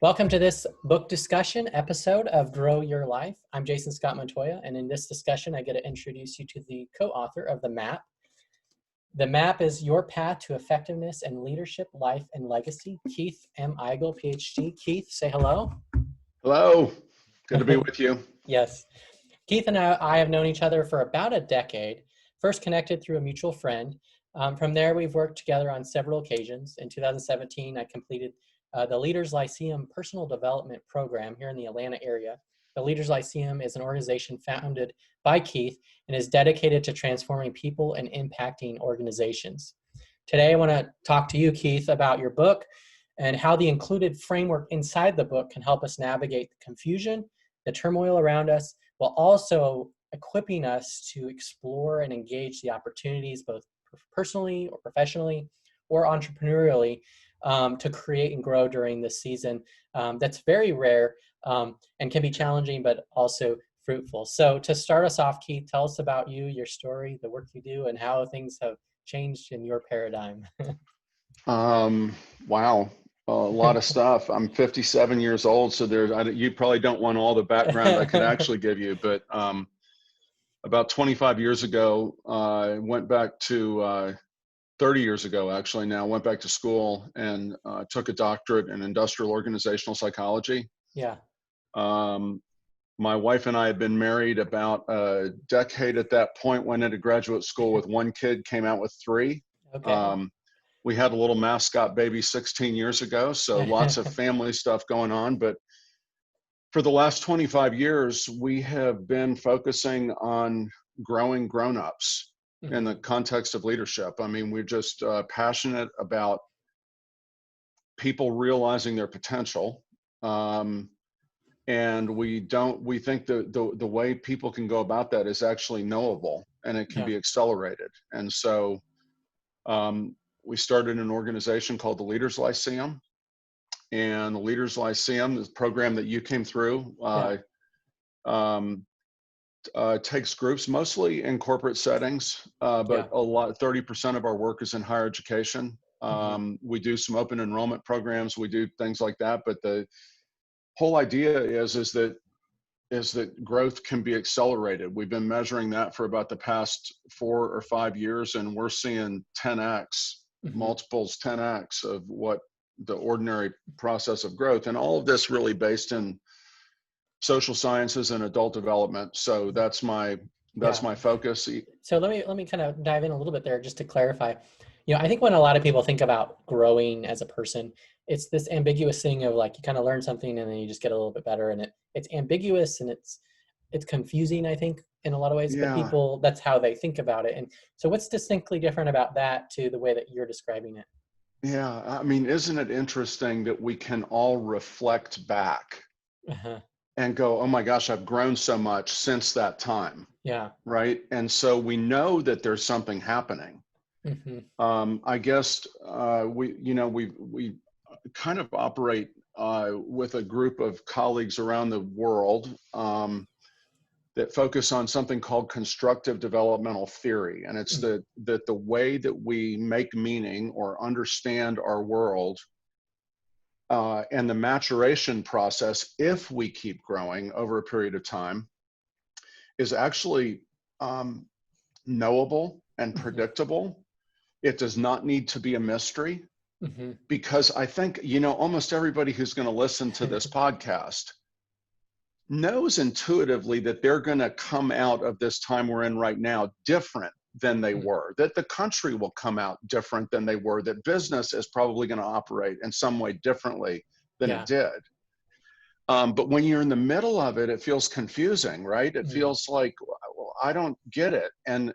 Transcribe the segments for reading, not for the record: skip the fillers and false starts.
Welcome to this book discussion episode of Grow Your Life. I'm Jason Scott Montoya, and in this discussion, I get to introduce you to the co-author of The Map. The Map is Your Path to Effectiveness and Leadership, Life, and Legacy. Keith M. Eigel, Ph.D. Keith, say hello. Hello. Good to be with you. Yes. Keith and I have known each other for about a decade, first connected through a mutual friend. From there, we've worked together on several occasions. In 2017, I completed the Leaders Lyceum Personal Development Program here in the Atlanta area. The Leaders Lyceum is an organization founded by Keith and is dedicated to transforming people and impacting organizations. Today, I want to talk to you, Keith, about your book and how the included framework inside the book can help us navigate the confusion, the turmoil around us, while also equipping us to explore and engage the opportunities both personally or professionally or entrepreneurially to create and grow during this season that's very rare and can be challenging, but also fruitful. So to start us off, Keith, tell us about you, your story, the work you do, and how things have changed in your paradigm. Wow. A lot of stuff. I'm 57 years old, so you probably don't want all the background I could actually give you, but about 25 years ago, I went back to 30 years ago, actually now, went back to school and took a doctorate in industrial organizational psychology. Yeah. My wife and I had been married about a decade at that point, went into graduate school with one kid, came out with three. Okay. We had a little mascot baby 16 years ago, so lots of family stuff going on. But for the last 25 years, we have been focusing on growing grown-ups in the context of leadership. I mean, we're just passionate about people realizing their potential. And we think the way people can go about that is actually knowable, and it can be accelerated. And so we started an organization called the Leaders Lyceum. And the Leaders Lyceum, this program that you came through, takes groups mostly in corporate settings, but 30% of our work is in higher education. We do some open enrollment programs, we do things like that, but the whole idea is that growth can be accelerated. We've been measuring that for about the past 4 or 5 years, and we're seeing 10x, multiples 10x of what the ordinary process of growth, and all of this really based in social sciences and adult development. So that's my focus. So let me kind of dive in a little bit there just to clarify. I think when a lot of people think about growing as a person, it's this ambiguous thing of like you kind of learn something and then you just get a little bit better, and it's ambiguous and it's confusing, I think, in a lot of ways. But people, that's how they think about it. And so what's distinctly different about that to the way that you're describing it? Yeah, I mean, isn't it interesting that we can all reflect back and go, oh my gosh, I've grown so much since that time. Yeah. Right. And so we know that there's something happening. I guess we kind of operate with a group of colleagues around the world that focus on something called constructive developmental theory. And it's that the way that we make meaning or understand our world and the maturation process, if we keep growing over a period of time, is actually knowable and predictable. It does not need to be a mystery, because I think, almost everybody who's going to listen to this podcast knows intuitively that they're going to come out of this time we're in right now different than they were, that the country will come out different than they were, that business is probably going to operate in some way differently than it did. But when you're in the middle of it, it feels confusing, right? It feels like, well, I don't get it. And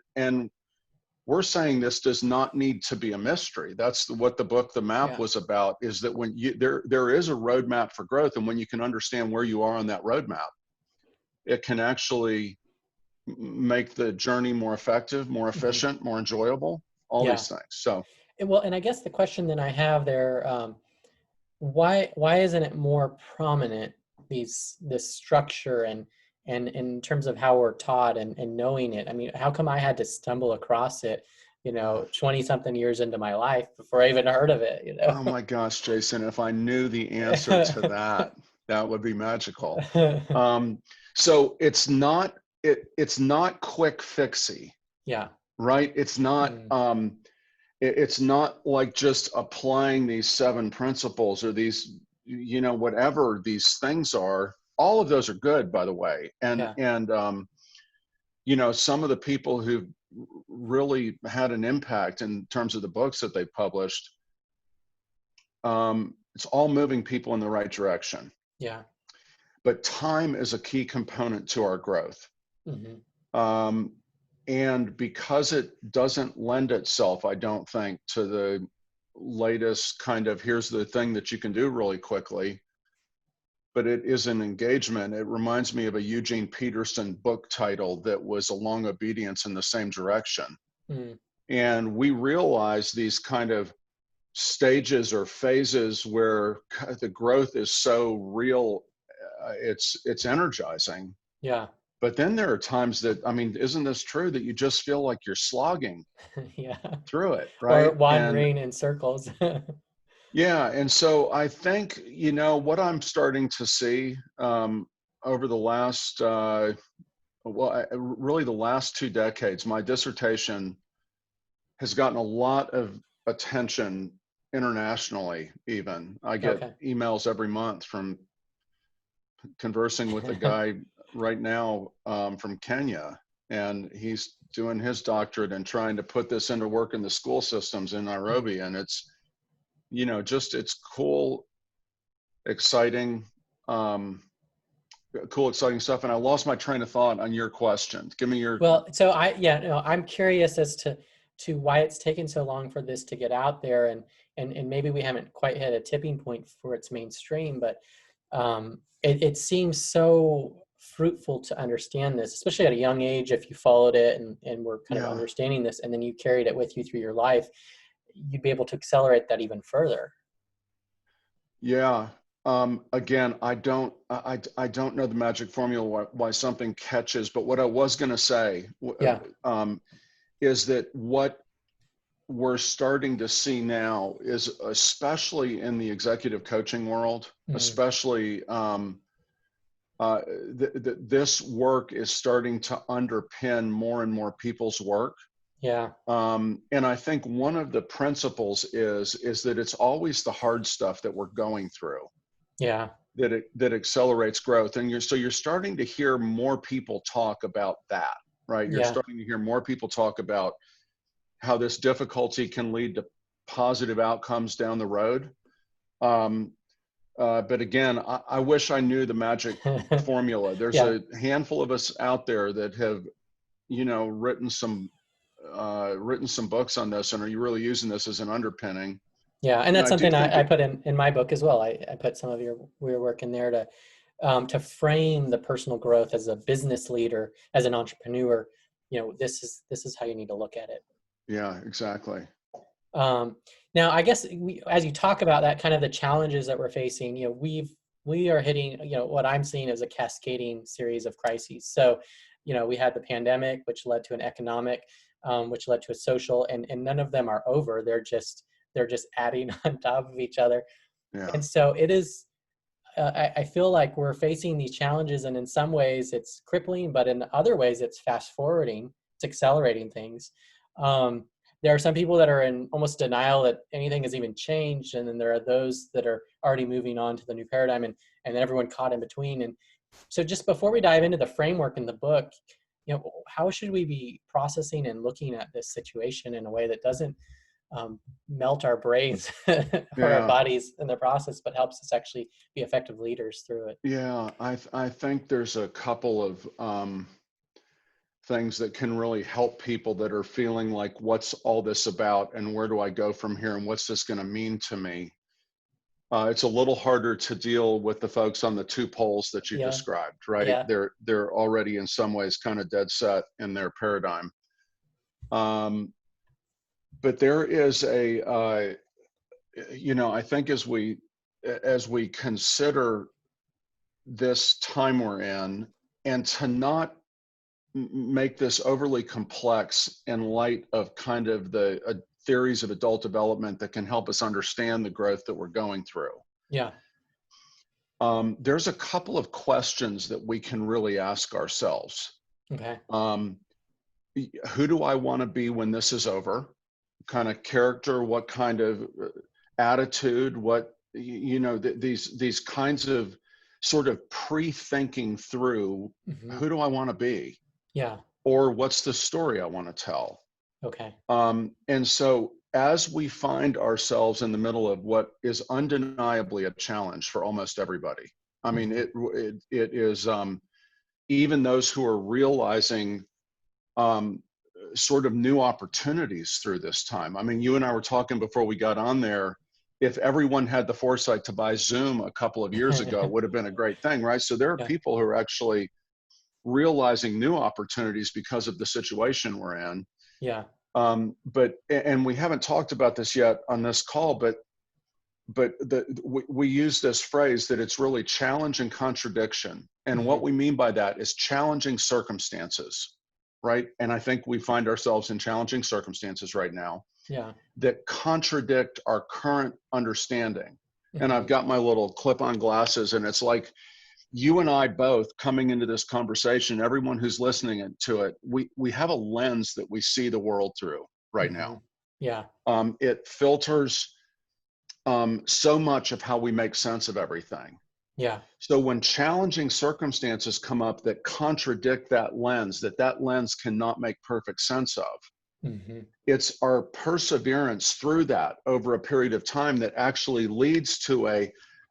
we're saying this does not need to be a mystery. That's what the book, The Map, was about, is that when there is a roadmap for growth, and when you can understand where you are on that roadmap, it can actually make the journey more effective, more efficient, more enjoyable, all these things. So, well, and I guess the question that I have there, why isn't it more prominent, this structure and in terms of how we're taught and knowing it? I mean, how come I had to stumble across it, 20 something years into my life before I even heard of it, Oh my gosh, Jason, if I knew the answer to that, that would be magical. So it's not quick fixy, Yeah. right? It's not it's not like just applying these 7 principles or these, whatever these things are. All of those are good, by the way. And some of the people who really had an impact in terms of the books that they published, it's all moving people in the right direction. Yeah. But time is a key component to our growth. And because it doesn't lend itself, I don't think, to the latest kind of, here's the thing that you can do really quickly, but it is an engagement. It reminds me of a Eugene Peterson book title that was Along Obedience in the Same Direction. And we realize these kind of stages or phases where the growth is so real, it's energizing. Yeah. But then there are times that, isn't this true, that you just feel like you're slogging through it, right? Or wandering in circles. Yeah. And so I think, what I'm starting to see over the last, really the last 2 decades, my dissertation has gotten a lot of attention internationally even. I get emails every month from conversing with a guy right now from Kenya, and he's doing his doctorate and trying to put this into work in the school systems in Nairobi. And it's, it's cool, exciting stuff. And I lost my train of thought on your question. Give me your. Well, so I'm curious as to why it's taken so long for this to get out there, and maybe we haven't quite hit a tipping point for its mainstream, but it seems so fruitful to understand this, especially at a young age. If you followed it and were kind of understanding this, and then you carried it with you through your life, you'd be able to accelerate that even further. Yeah. Again, I don't know the magic formula why something catches, but what I was going to say is that what we're starting to see now is, especially in the executive coaching world, especially this work is starting to underpin more and more people's work. Yeah. And I think one of the principles is that it's always the hard stuff that we're going through. Yeah. That accelerates growth. And you're starting to hear more people talk about that, right? You're starting to hear more people talk about how this difficulty can lead to positive outcomes down the road. But again, I wish I knew the magic formula. There's a handful of us out there that have, written some books on this and are you really using this as an underpinning. Yeah, and that's something I put in my book as well. I put some of your work in there to frame the personal growth as a business leader, as an entrepreneur. This is how you need to look at it. Yeah, exactly. Now, I guess as you talk about that, kind of the challenges that we're facing, we are hitting, what I'm seeing as a cascading series of crises. So, we had the pandemic, which led to an economic, which led to a social, and none of them are over. They're just adding on top of each other. Yeah. And so it is, I feel like we're facing these challenges, and in some ways it's crippling, but in other ways it's fast forwarding, it's accelerating things. There are some people that are in almost denial that anything has even changed. And then there are those that are already moving on to the new paradigm, and everyone caught in between. And so just before we dive into the framework in the book, how should we be processing and looking at this situation in a way that doesn't melt our brains or our bodies in the process, but helps us actually be effective leaders through it? Yeah, I think there's a couple of things that can really help people that are feeling like, what's all this about and where do I go from here and what's this going to mean to me? It's a little harder to deal with the folks on the 2 poles that you described, right? Yeah. They're already in some ways kind of dead set in their paradigm. But there is I think as we consider this time we're in, and to not make this overly complex in light of kind of the theories of adult development that can help us understand the growth that we're going through. Yeah. There's a couple of questions that we can really ask ourselves. Okay. Who do I want to be when this is over? Kind of character, what kind of attitude, what, these kinds of sort of pre-thinking through, who do I want to be? Yeah. Or what's the story I want to tell? Okay. And so as we find ourselves in the middle of what is undeniably a challenge for almost everybody, I mean, it is, even those who are realizing sort of new opportunities through this time. I mean, you and I were talking before we got on there. If everyone had the foresight to buy Zoom a couple of years ago, it would have been a great thing, right? So there are people who are actually realizing new opportunities because of the situation we're in. Yeah. And we haven't talked about this yet on this call, but we use this phrase that it's really challenge and contradiction. And what we mean by that is challenging circumstances, right? And I think we find ourselves in challenging circumstances right now that contradict our current understanding. And I've got my little clip-on glasses, and it's like you and I both coming into this conversation, everyone who's listening to it, we have a lens that we see the world through right now. Yeah. It filters so much of how we make sense of everything. Yeah. So when challenging circumstances come up that contradict that lens cannot make perfect sense of, it's our perseverance through that over a period of time that actually leads to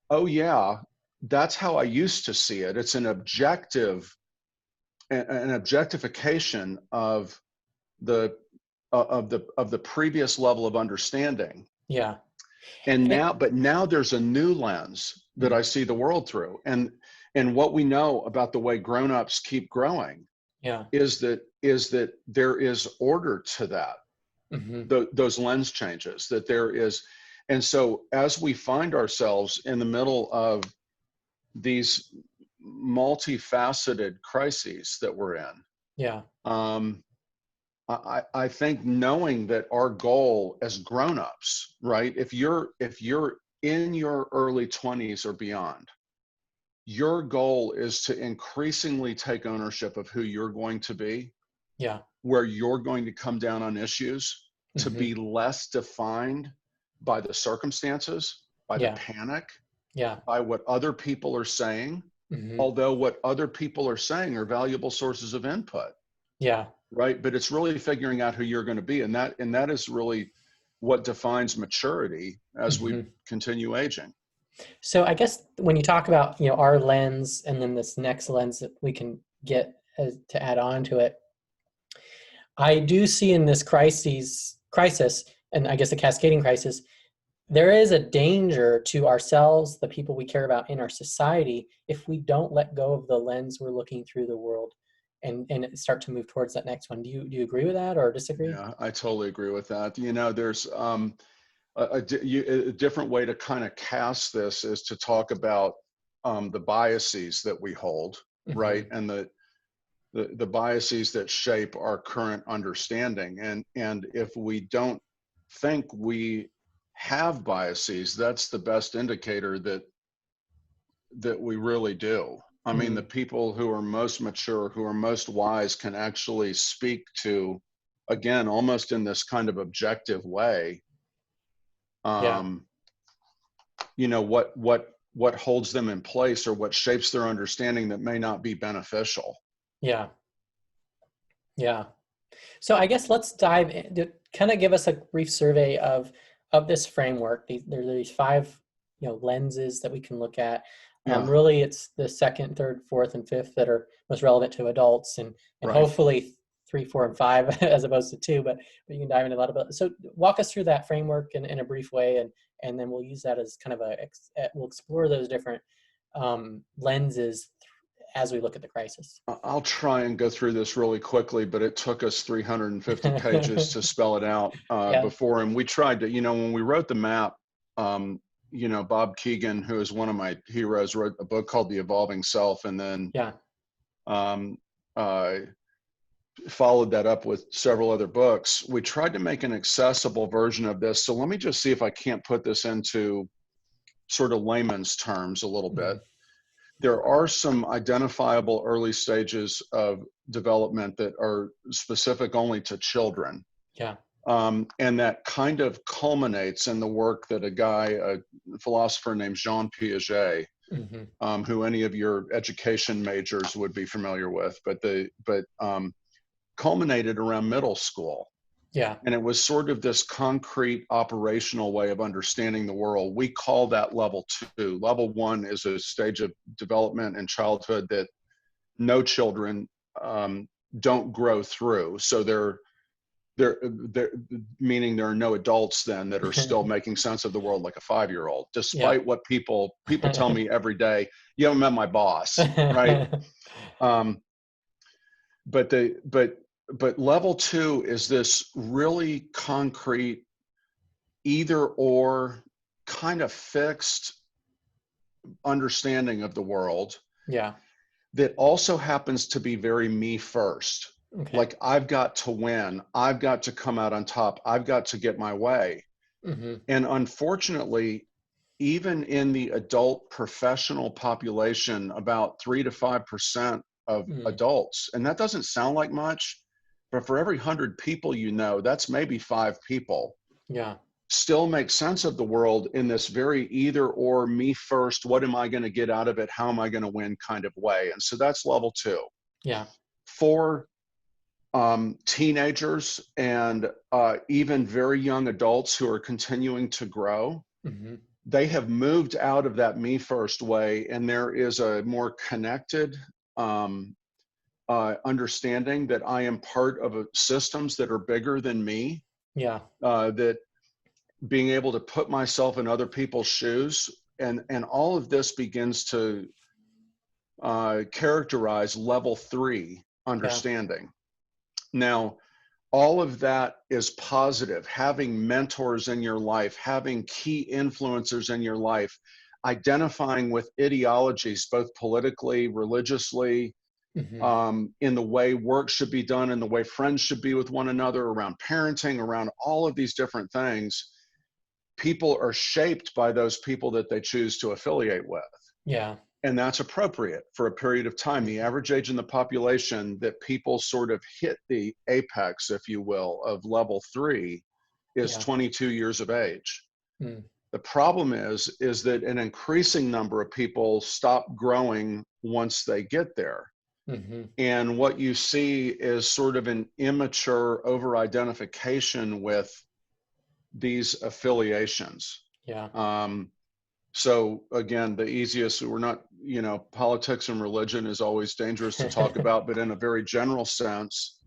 oh yeah, that's how I used to see it. It's an objectification of the previous level of understanding. Yeah. And now there's a new lens that I see the world through. And what we know about the way grownups keep growing is that there is order to that, those lens changes, that there is. And so as we find ourselves in the middle of these multifaceted crises that we're in, I think knowing that our goal as grownups, right? If you're in your early 20s or beyond, your goal is to increasingly take ownership of who you're going to be, where you're going to come down on issues, to be less defined by the circumstances, by the panic, by what other people are saying, although what other people are saying are valuable sources of input. Right. But it's really figuring out who you're going to be. And that is really what defines maturity as we continue aging. So I guess when you talk about, our lens and then this next lens that we can get to add on to it, I do see in this crisis, and I guess a cascading crisis, there is a danger to ourselves, the people we care about in our society, if we don't let go of the lens we're looking through the world and start to move towards that next one. Do you agree with that or disagree? Yeah, I totally agree with that. There's a different way to kind of cast this is to talk about the biases that we hold, right? And the biases that shape our current understanding. And if we don't think we have biases, that's the best indicator that we really do. I mean, the people who are most mature, who are most wise, can actually speak to, again, almost in this kind of objective way, what holds them in place or what shapes their understanding that may not be beneficial. Yeah. So I guess let's dive in, kind of give us a brief survey of this framework. There are these 5, lenses that we can look at. Really, it's the 2nd, 3rd, 4th, and 5th that are most relevant to adults, and hopefully 3, 4, and 5 as opposed to 2. But you can dive into a lot of it. So walk us through that framework in a brief way, and then we'll use that as kind of we'll explore those different lenses as we look at the crisis. I'll try and go through this really quickly, but it took us 350 pages to spell it out before. And we tried to, when we wrote the map, Bob Keegan, who is one of my heroes, wrote a book called The Evolving Self. And then followed that up with several other books. We tried to make an accessible version of this. So let me just see if I can't put this into sort of layman's terms a little bit. There are some identifiable early stages of development that are specific only to children. Yeah. And that kind of culminates in the work that a philosopher named Jean Piaget, who any of your education majors would be familiar with, but culminated around middle school. Yeah. And it was sort of this concrete operational way of understanding the world. We call that level 2. Level 1 is a stage of development in childhood that no children don't grow through. So they're meaning there are no adults then that are still making sense of the world like a 5-year-old, despite what people tell me every day. You haven't met my boss, right? But level 2 is this really concrete, either or kind of fixed understanding of the world. Yeah. That also happens to be very me first. Okay. Like, I've got to win. I've got to come out on top. I've got to get my way. And unfortunately, even in the adult professional population, about 3 to 5% of adults, and that doesn't sound like much, but for every 100 people you know, that's maybe 5 people. Yeah. Still make sense of the world in this very either or, me first, what am I going to get out of it, how am I going to win kind of way. And so that's level 2. Yeah. For teenagers and even very young adults who are continuing to grow, they have moved out of that me first way, and there is a more connected understanding that I am part of systems that are bigger than me. Yeah. That being able to put myself in other people's shoes, and all of this begins to characterize level 3 understanding. Yeah. Now, all of that is positive. Having mentors in your life, having key influencers in your life, identifying with ideologies, both politically, religiously, in the way work should be done, in the way friends should be with one another, around parenting, around all of these different things. People are shaped by those people that they choose to affiliate with. Yeah. And that's appropriate for a period of time. The average age in the population that people sort of hit the apex, if you will, of level 3 is 22 years of age. The problem is that an increasing number of people stop growing once they get there. And what you see is sort of an immature over-identification with these affiliations. Yeah. So again, the easiest, we're not, politics and religion is always dangerous to talk about, but in a very general sense,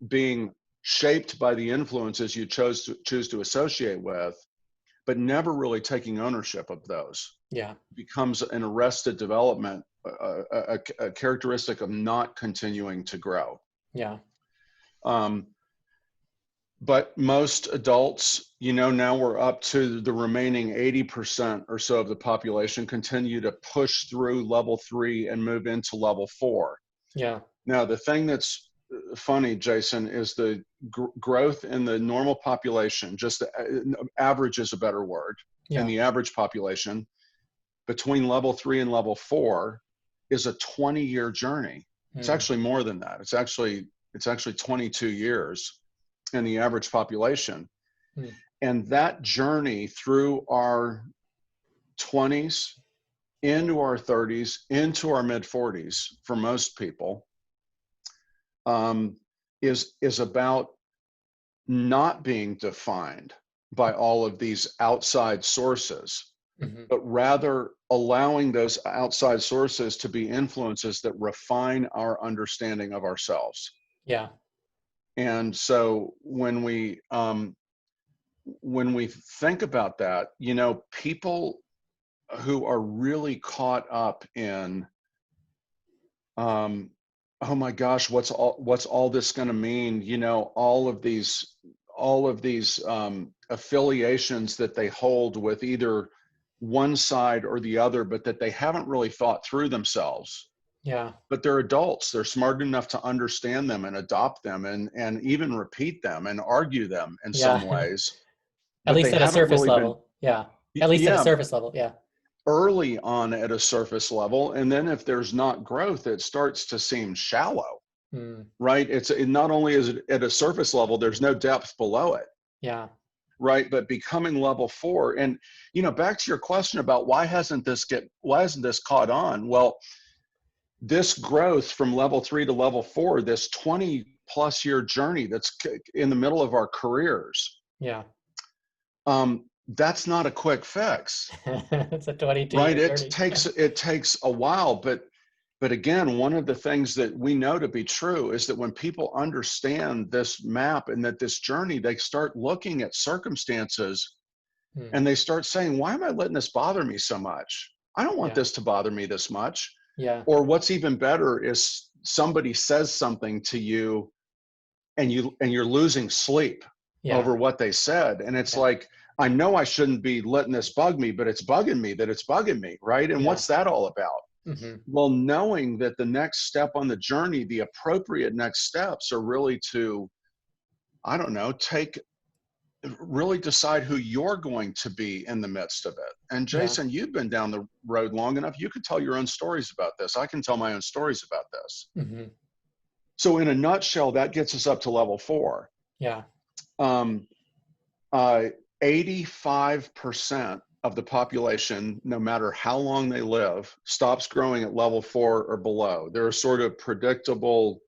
being shaped by the influences you choose to associate with, but never really taking ownership of those, becomes an arrested development, a characteristic of not continuing to grow. Yeah. But most adults, now we're up to the remaining 80% or so of the population continue to push through level 3 and move into level 4. Yeah. Now, the thing that's funny, Jason, is the growth in the normal population, just the average is a better word, in the average population between level 3 and level 4 is a 20-year journey. It's actually more than that. It's actually 22 years in the average population. And that journey through our 20s, into our 30s, into our mid 40s for most people is about not being defined by all of these outside sources, but rather allowing those outside sources to be influences that refine our understanding of ourselves. Yeah. And so when we think about that, people who are really caught up in, oh my gosh, what's all this going to mean? All of these affiliations that they hold with either one side or the other, but that they haven't really thought through themselves. Yeah. but they're adults. They're smart enough to understand them and adopt them and even repeat them and argue them in some Yeah. ways. At But they least at a haven't surface really been, level. Yeah. At least at a yeah, surface level. Yeah. early on at a surface level. And then if there's not growth, it starts to seem shallow, Mm. right? It not only is it at a surface level, there's no depth below it, Yeah. right? But becoming level 4, and back to your question about why hasn't this caught on? Well, this growth from level 3 to level 4, this 20 plus year journey that's in the middle of our careers, Yeah. that's not a quick fix, It's a 22 right? year It journey. takes a while, but again, one of the things that we know to be true is that when people understand this map and that this journey, they start looking at circumstances Mm. and they start saying, why am I letting this bother me so much? I don't want Yeah. this to bother me this much. Yeah. Or what's even better is somebody says something to you and you're losing sleep Yeah. over what they said. And it's Yeah. like, I know I shouldn't be letting this bug me, but it's bugging me that it's bugging me, right? And Yeah. what's that all about? Hmm. Well, knowing that the next step on the journey, the appropriate next steps are really to, I don't know, really decide who you're going to be in the midst of it. And Yeah. Jason, you've been down the road long enough. You could tell your own stories about this. I can tell my own stories about this. Hmm. So in a nutshell, that gets us up to level 4. Yeah. Um, 85% of the population, no matter how long they live, stops growing at level 4 or below. There are sort of predictable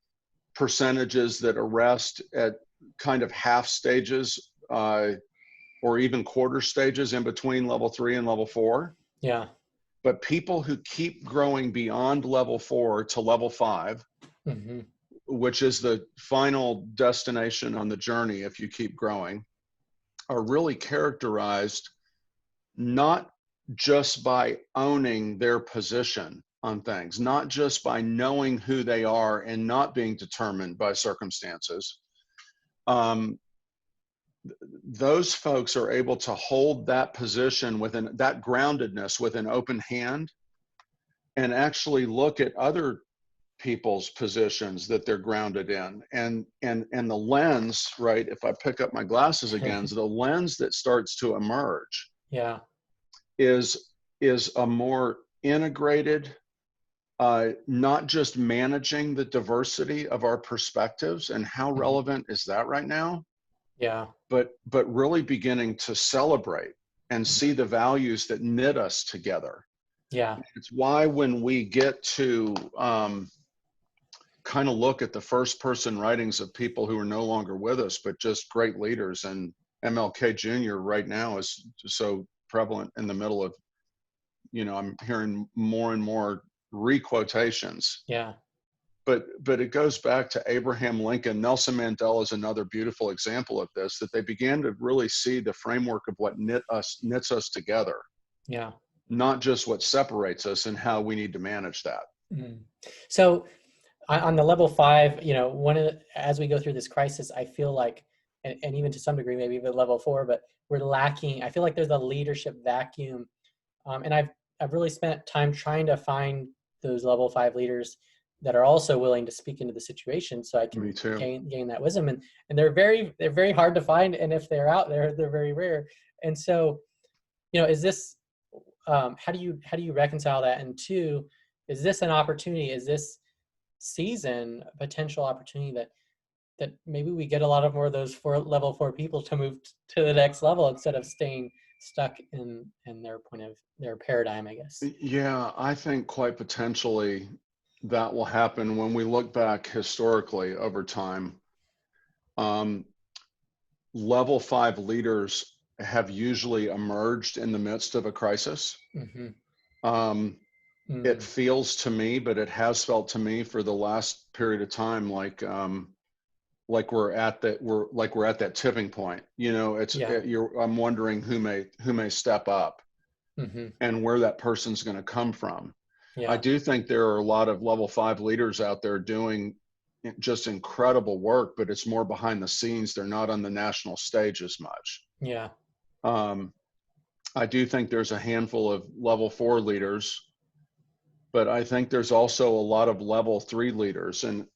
percentages that arrest at kind of half stages or even quarter stages in between level 3 and level 4. Yeah. But people who keep growing beyond level 4 to level 5, Hmm. which is the final destination on the journey if you keep growing, are really characterized not just by owning their position on things, not just by knowing who they are and not being determined by circumstances. Those folks are able to hold that position within that groundedness with an open hand and actually look at other people's positions that they're grounded in, and the lens, right, if I pick up my glasses again, the lens that starts to emerge Yeah. is a more integrated, not just managing the diversity of our perspectives and how Hmm. relevant is that right now, Yeah. but really beginning to celebrate and see the values that knit us together. Yeah. It's why when we get to kind of look at the first person writings of people who are no longer with us, but just great leaders, and MLK Jr. right now is so prevalent in the middle of, I'm hearing more and more requotations. Yeah. But it goes back to Abraham Lincoln. Nelson Mandela is another beautiful example of this, that they began to really see the framework of what knits us together, Yeah. not just what separates us and how we need to manage that. Mm. So on the level 5, as we go through this crisis, I feel like, and even to some degree, maybe even level 4, but we're lacking. I feel like there's a leadership vacuum, and I've really spent time trying to find those level 5 leaders that are also willing to speak into the situation, so I Me can too. gain that wisdom. And they're very hard to find, and if they're out there, they're very rare. And so, is this how do you reconcile that? And two, is this an opportunity? Is this season a potential opportunity that maybe we get a lot of more of those level 4 people to move to the next level instead of staying stuck in their paradigm, I guess. Yeah, I think quite potentially that will happen when we look back historically over time. Um, level 5 leaders have usually emerged in the midst of a crisis. Mm-hmm. Um, it Mm. feels to me, but it has felt to me for the last period of time, like we're at that tipping point. Yeah. I'm wondering who may step up Mm-hmm. and where that person's going to come from. I Yeah. do think there are a lot of level 5 leaders out there doing just incredible work, but it's more behind the scenes. They're not on the national stage as much. Yeah. I do think there's a handful of level 4 leaders, but I think there's also a lot of level 3 leaders and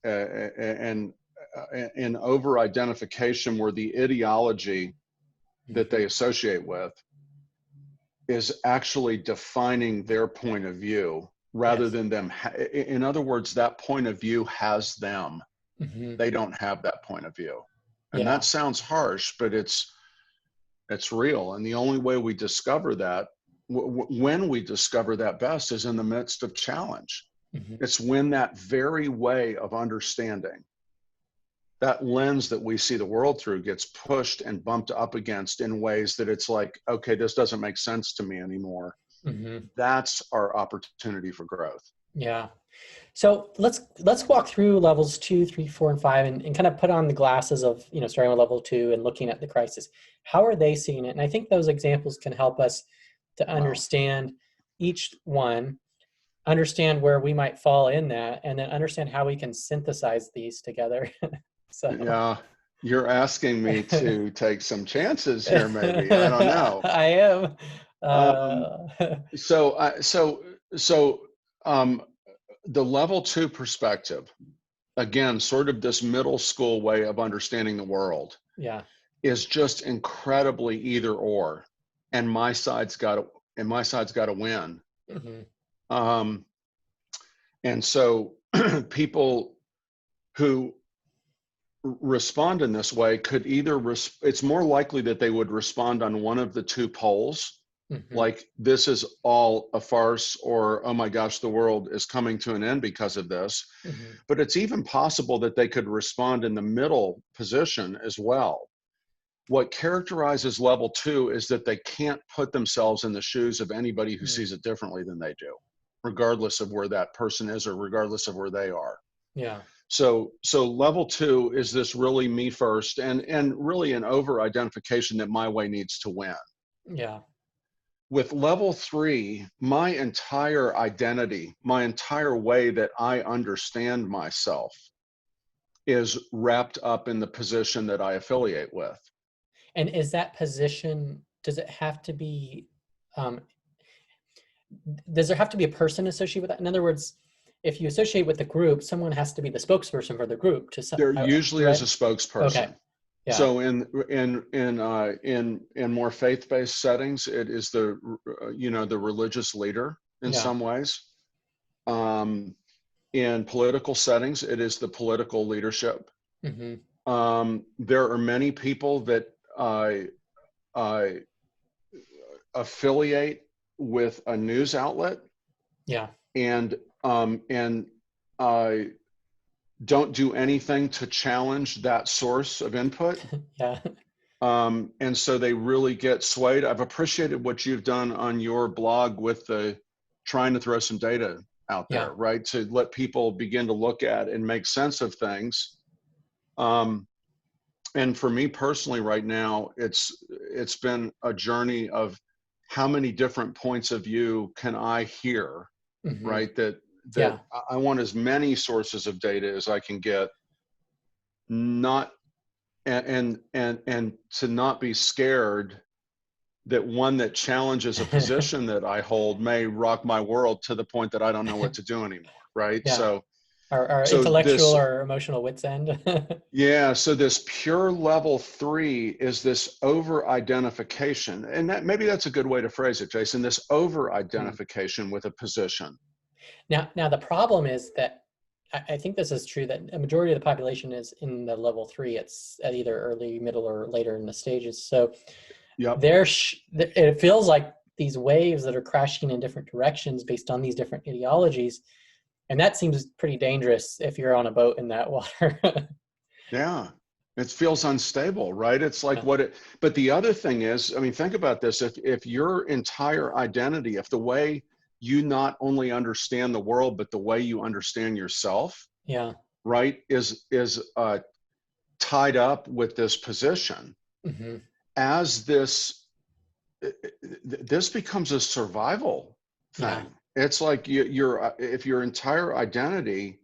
over identification where the ideology that they associate with is actually defining their point of view rather Yes. than them. In other words, that point of view has them. They don't have that point of view. And Yeah. that sounds harsh, but it's real. And the only way we discover that, when we discover that best, is in the midst of challenge. It's when that very way of understanding, that lens that we see the world through, gets pushed and bumped up against in ways that it's like, okay, this doesn't make sense to me anymore. That's our opportunity for growth. Yeah. So let's walk through levels 2, 3, 4, and 5 and kind of put on the glasses of, starting with level 2 and looking at the crisis. How are they seeing it? And I think those examples can help us to understand each one, understand where we might fall in that, and then understand how we can synthesize these together. So yeah, you're asking me to take some chances here, maybe. I don't know. I am. The level 2 perspective, again, sort of this middle school way of understanding the world, is just incredibly either or, and my side's got to win. And so people who respond in this way could either it's more likely that they would respond on one of the two poles, like this is all a farce, or oh my gosh, the world is coming to an end because of this. But it's even possible that they could respond in the middle position as well. What characterizes level 2 is that they can't put themselves in the shoes of anybody who sees it differently than they do, regardless of where that person is or regardless of where they are. So level 2 is this really me first, and really an over identification that my way needs to win. With level 3, my entire identity, my entire way that I understand myself is wrapped up in the position that I affiliate with. And is that position, does it have to be, does there have to be a person associated with that? In other words, if you associate with the group, someone has to be the spokesperson for the group. There usually is a spokesperson. Okay. Yeah. So in more faith-based settings, it is the religious leader in some ways. In political settings, it is the political leadership. There are many people that affiliate with a news outlet. And don't do anything to challenge that source of input. And so they really get swayed. I've appreciated what you've done on your blog with the trying to throw some data out there, right? To let people begin to look at and make sense of things. And for me personally right now, it's been a journey of how many different points of view can I hear, right? That I want as many sources of data as I can get, not and to not be scared that one that challenges a position that I hold may rock my world to the point that I don't know what to do anymore, right? So our intellectual or emotional wits end. So this pure level 3 is this over identification, and that maybe that's a good way to phrase it, Jason, this over identification with a position. Now the problem is that I think this is true, that a majority of the population is in the level 3. It's at either early, middle, or later in the stages. So it feels like these waves that are crashing in different directions based on these different ideologies. And that seems pretty dangerous if you're on a boat in that water. It feels unstable, right? It's like but the other thing is, I mean, think about this. If your entire identity, if the way you not only understand the world, but the way you understand yourself, right, is tied up with this position, as this becomes a survival thing. It's like if your entire identity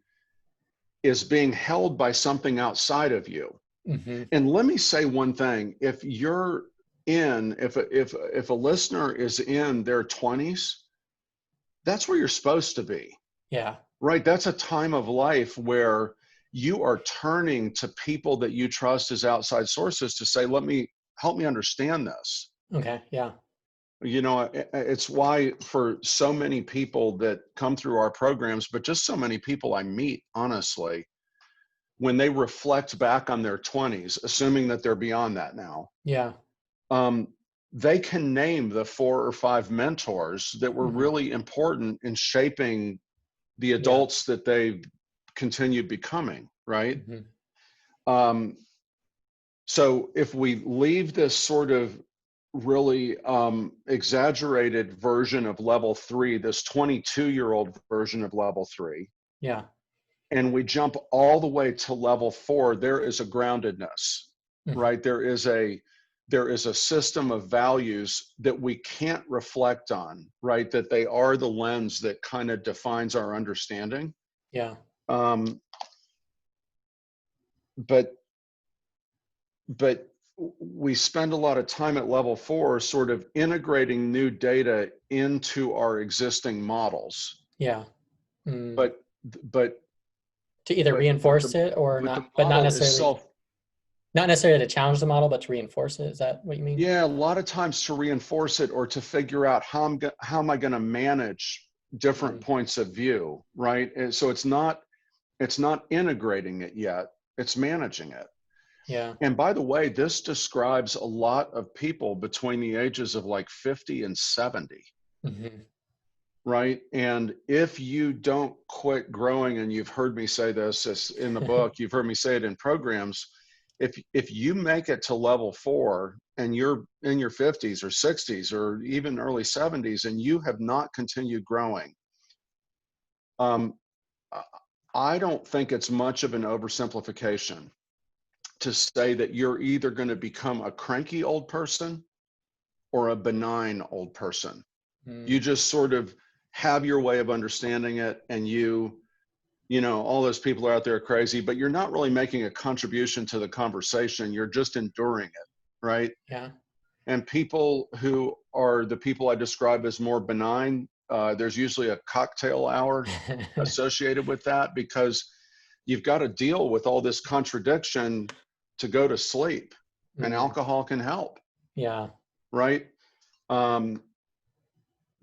is being held by something outside of you. And let me say one thing: if a listener is in their 20s, that's where you're supposed to be. Yeah. right? That's a time of life where you are turning to people that you trust as outside sources to say, help me understand this. Okay. Yeah. You know, it's why for so many people that come through our programs, but just so many people I meet, honestly, when they reflect back on their 20s, assuming that they're beyond that now, Yeah. um, they can name the 4 or 5 mentors that were Hmm. really important in shaping the Yeah. adults that they've continued becoming, right? Hmm. Um, so if we leave this sort of really exaggerated version of level 3, this 22-year-old version of level 3, Yeah. and we jump all the way to level 4, there is a groundedness, Hmm. right? There is a system of values that we can't reflect on, right? That they are the lens that kind of defines our understanding. Yeah. Um, but but we spend a lot of time at level 4 sort of integrating new data into our existing models. Yeah. Mm. But but To either but the reinforce it or but the not, but not model is necessarily, not necessarily to challenge the model, but to reinforce it. Is that what you mean? yeah, a lot of times to reinforce it or to figure out how am I going to manage different Mm. points of view, right? And so it's not integrating it yet, it's managing it. Yeah. And by the way, this describes a lot of people between the ages of like 50 and 70, Hmm. right? And if you don't quit growing, and you've heard me say this in the book, you've heard me say it in programs, if you make it to level 4 and you're in your 50s or 60s or even early 70s and you have not continued growing, um, I don't think it's much of an oversimplification to say that you're either going to become a cranky old person or a benign old person. You Mm. just sort of have your way of understanding it, and all those people out there are crazy, but you're not really making a contribution to the conversation. You're just enduring it, right? Yeah. And people who are the people I describe as more benign, there's usually a cocktail hour associated with that, because you've got to deal with all this contradiction to go to sleep, and Mm. alcohol can help, Yeah. right? Um,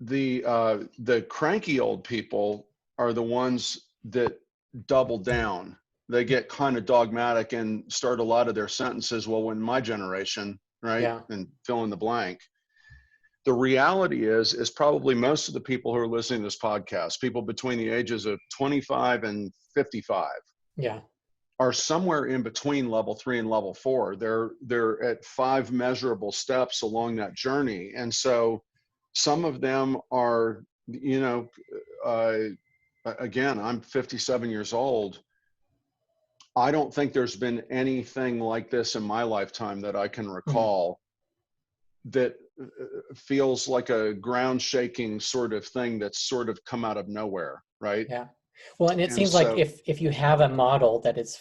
the cranky old people are the ones that double down. They get kind of dogmatic and start a lot of their sentences, well, in my generation, right? Yeah. And fill in the blank. The reality is probably most of the people who are listening to this podcast, people between the ages of 25 and 55, Yeah. are somewhere in between level 3 and level 4. They're at 5 measurable steps along that journey. And so some of them are, uh, again, I'm 57 years old. I don't think there's been anything like this in my lifetime that I can Mm. recall that feels like a ground shaking sort of thing that's sort of come out of nowhere, right? Yeah. Well, and it And seems like so, if you have a model that is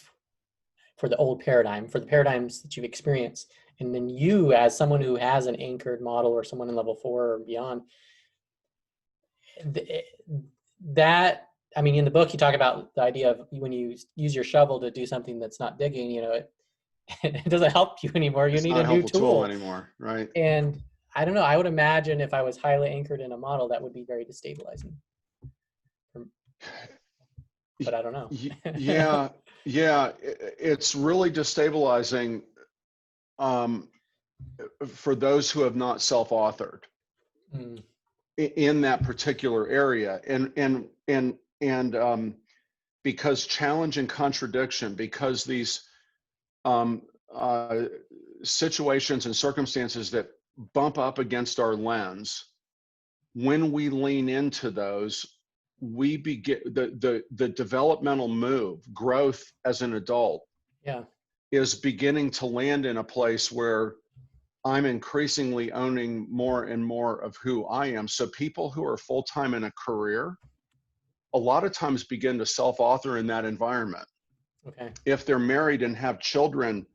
for the old paradigm, for the paradigms that you've experienced, and then you, as someone who has an anchored model or someone in level 4 or beyond, th- that, I mean, in the book, you talk about the idea of when you use your shovel to do something that's not digging, it doesn't help you anymore. You it's need not a a new helpful tool tool. anymore, right? And I don't know, I would imagine if I was highly anchored in a model, that would be very destabilizing. But I don't know. Yeah, yeah, it's really destabilizing, um, for those who have not self-authored Mm. in that particular area, and because challenge and contradiction, because these um, uh, situations and circumstances that bump up against our lens, when we lean into those, we begin the developmental move, growth as an adult Yeah. is beginning to land in a place where I'm increasingly owning more and more of who I am. So people who are full-time in a career, a lot of times begin to self-author in that environment. Okay. If they're married and have children,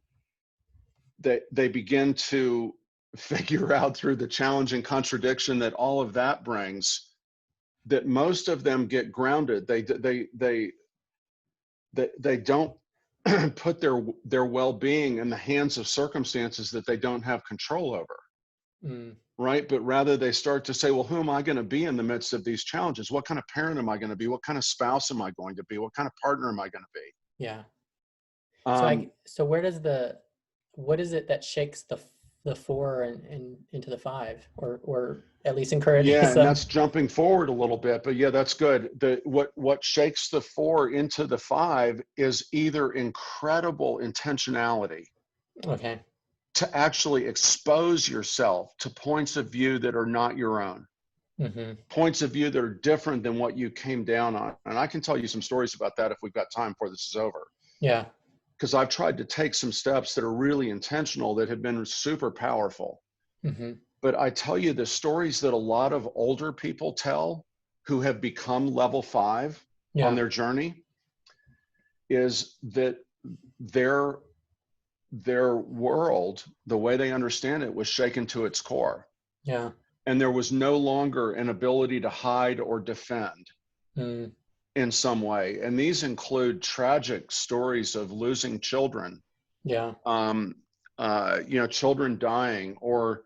they begin to figure out through the challenge and contradiction that all of that brings, that most of them get grounded. They don't put their well-being in the hands of circumstances that they don't have control over. Right? But rather they start to say, well, who am I going to be in the midst of these challenges? What kind of parent am I going to be? What kind of spouse am I going to be? What kind of partner am I going to be? Yeah. Um, So what is it that shakes the 4 and into the 5, or at least encouraging yeah, and some? that's jumping forward a little bit, but yeah, that's good. What shakes the 4 into the 5 is either incredible intentionality Okay. to actually expose yourself to points of view that are not your own. Points of view that are different than what you came down on. And I can tell you some stories about that if we've got time before this is over. Yeah. Because I've tried to take some steps that are really intentional that have been super powerful. But I tell you, the stories that a lot of older people tell who have become level 5 on their journey is that their world, the way they understand it, was shaken to its core. Yeah. And there was no longer an ability to hide or defend in some way. And these include tragic stories of losing children. Yeah. Children dying, or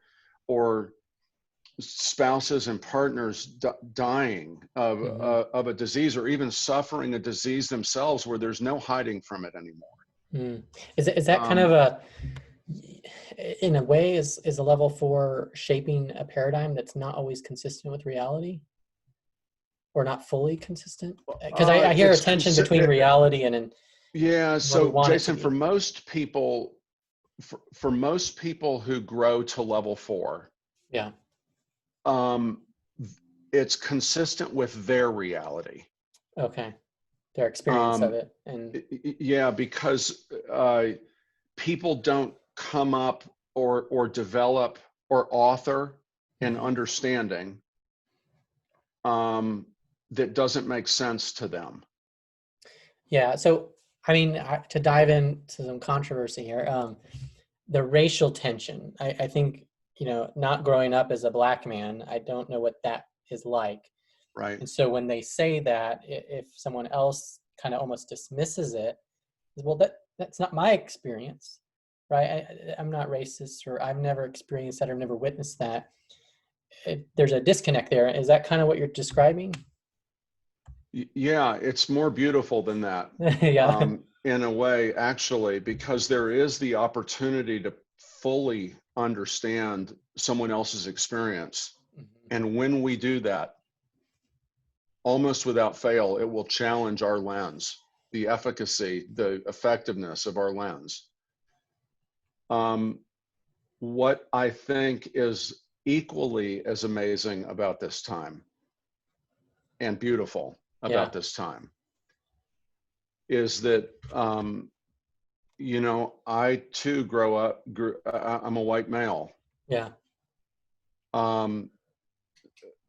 spouses and partners dying of a disease, or even suffering a disease themselves where there's no hiding from it anymore. Is that kind of in a way, is a level 4 shaping a paradigm that's not always consistent with reality, or not fully consistent? Because I hear a tension between reality and yeah. So Jason, for most people who grow to level 4, it's consistent with their reality. Okay. Their experience of it. And yeah, because people don't come up or develop or author an understanding that doesn't make sense to them. Yeah. So, I mean, to dive into some controversy here, the racial tension, I think, not growing up as a Black man, I don't know what that is like. Right. And so when they say that, if someone else kind of almost dismisses it, well, that's not my experience, right? I'm not racist, or I've never experienced that, or never witnessed that. There's a disconnect there. Is that kind of what you're describing? Yeah, it's more beautiful than that. Yeah. In a way, actually, because there is the opportunity to fully understand someone else's experience. And when we do that, almost without fail, it will challenge our lens, the efficacy, the effectiveness of our lens. What I think is equally as amazing about this time and beautiful about this time is that, I too I'm a white male. Yeah.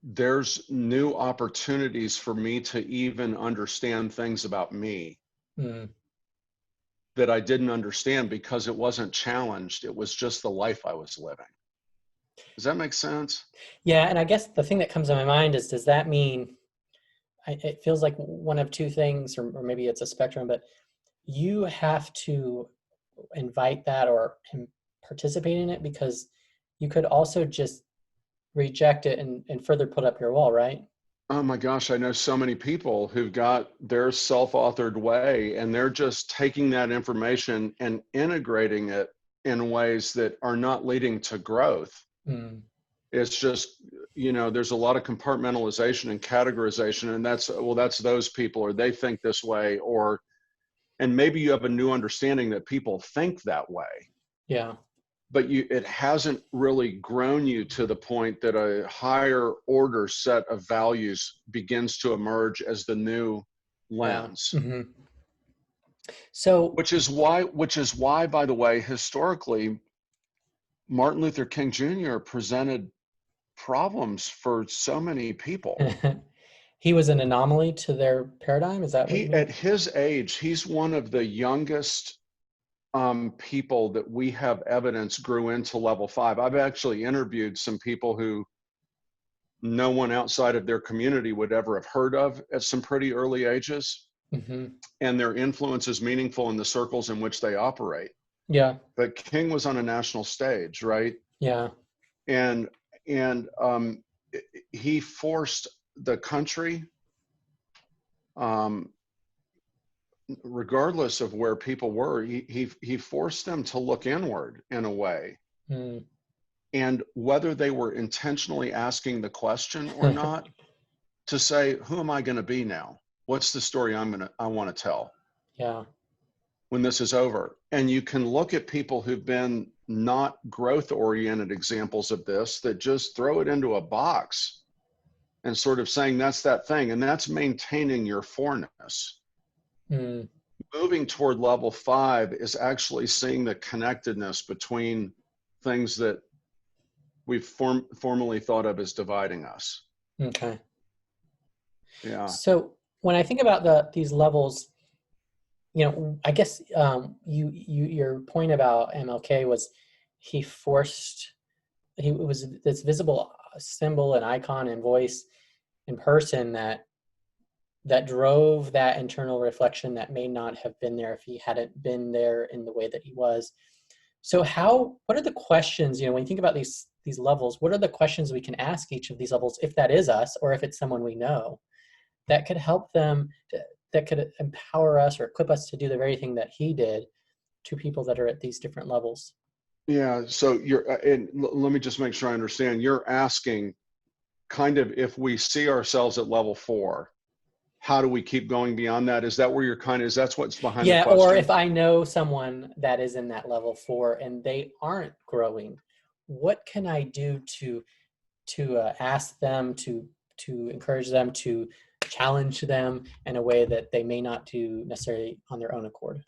There's new opportunities for me to even understand things about me that I didn't understand because it wasn't challenged. It was just the life I was living. Does that make sense? Yeah. And I guess the thing that comes to my mind is, does that mean, it feels like one of two things, or maybe it's a spectrum, but you have to invite that or participate in it, because you could also just reject it and further put up your wall, right? Oh my gosh, I know so many people who've got their self-authored way, and they're just taking that information and integrating it in ways that are not leading to growth. It's just, there's a lot of compartmentalization and categorization, and that's those people, or they think this way, and maybe you have a new understanding that people think that way. Yeah. But it hasn't really grown you to the point that a higher order set of values begins to emerge as the new lens. So, which is why, by the way, historically, Martin Luther King Jr. presented problems for so many people. He was an anomaly to their paradigm. Is that what you mean? At his age, he's one of the youngest people that we have evidence grew into level 5. I've actually interviewed some people who no one outside of their community would ever have heard of at some pretty early ages. Mm-hmm. And their influence is meaningful in the circles in which they operate. Yeah. But King was on a national stage, right? Yeah. And he forced the country, regardless of where people were, he forced them to look inward in a way. Mm. And whether they were intentionally asking the question or not, to say, who am I going to be now? What's the story I want to tell? Yeah. When this is over. And you can look at people who've been not growth oriented examples of this, that just throw it into a box and sort of saying that's that thing. And that's maintaining your fourness. Mm. Moving toward level 5 is actually seeing the connectedness between things that we've formerly thought of as dividing us. Okay. Yeah. So when I think about these levels, I guess your point about MLK was he was this visible symbol and icon and voice and person that drove that internal reflection that may not have been there if he hadn't been there in the way that he was. So what are the questions, when you think about these levels, what are the questions we can ask each of these levels, if that is us or if it's someone we know, that could help them, that could empower us or equip us to do the very thing that he did to people that are at these different levels? Yeah. So and let me just make sure I understand. You're asking kind of, if we see ourselves at level 4, how do we keep going beyond that? Is that where is that's what's behind the question? Or if I know someone that is in that level 4 and they aren't growing, what can I do to ask them, to encourage them, to challenge them in a way that they may not do necessarily on their own accord?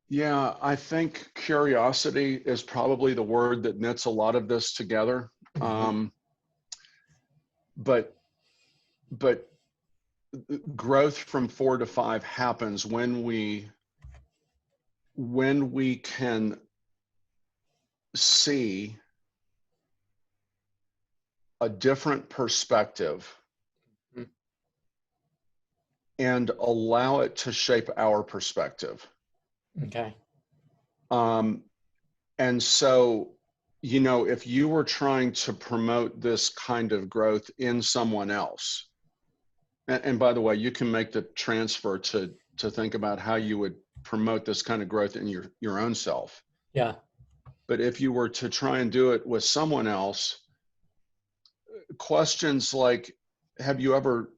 Yeah, I think curiosity is probably the word that knits a lot of this together. Mm-hmm. But growth from 4 to 5 happens when we can see a different perspective and allow it to shape our perspective. Okay. And so, if you were trying to promote this kind of growth in someone else, and by the way, you can make the transfer to think about how you would promote this kind of growth in your own self. Yeah. But if you were to try and do it with someone else, questions like, have you ever,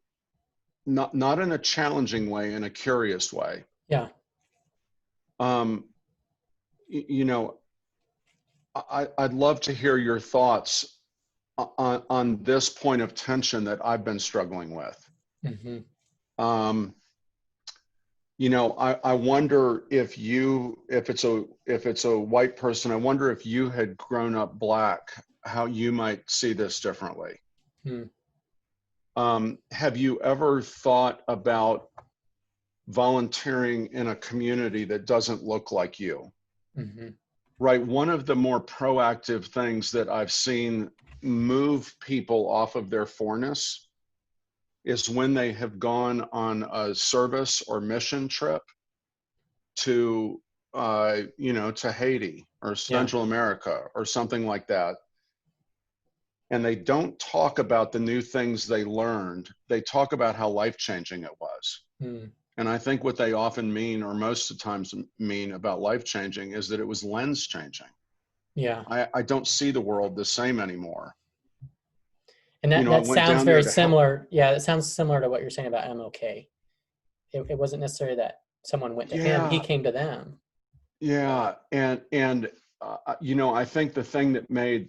not in a challenging way, in a curious way. Yeah. I'd love to hear your thoughts on this point of tension that I've been struggling with. Mm-hmm. I wonder if it's a white person, I wonder if you had grown up Black, how you might see this differently. Have you ever thought about volunteering in a community that doesn't look like you? Mm-hmm. Right. One of the more proactive things that I've seen move people off of their fourness is when they have gone on a service or mission trip to, to Haiti or Central America or something like that. And they don't talk about the new things they learned. They talk about how life-changing it was. Mm. And I think what they often mean, or most of the times mean about life-changing, is that it was lens-changing. Yeah. I don't see the world the same anymore. And that sounds very similar. Yeah, it sounds similar to what you're saying about MLK. It wasn't necessarily that someone went to him; he came to them. Yeah, and I think the thing that made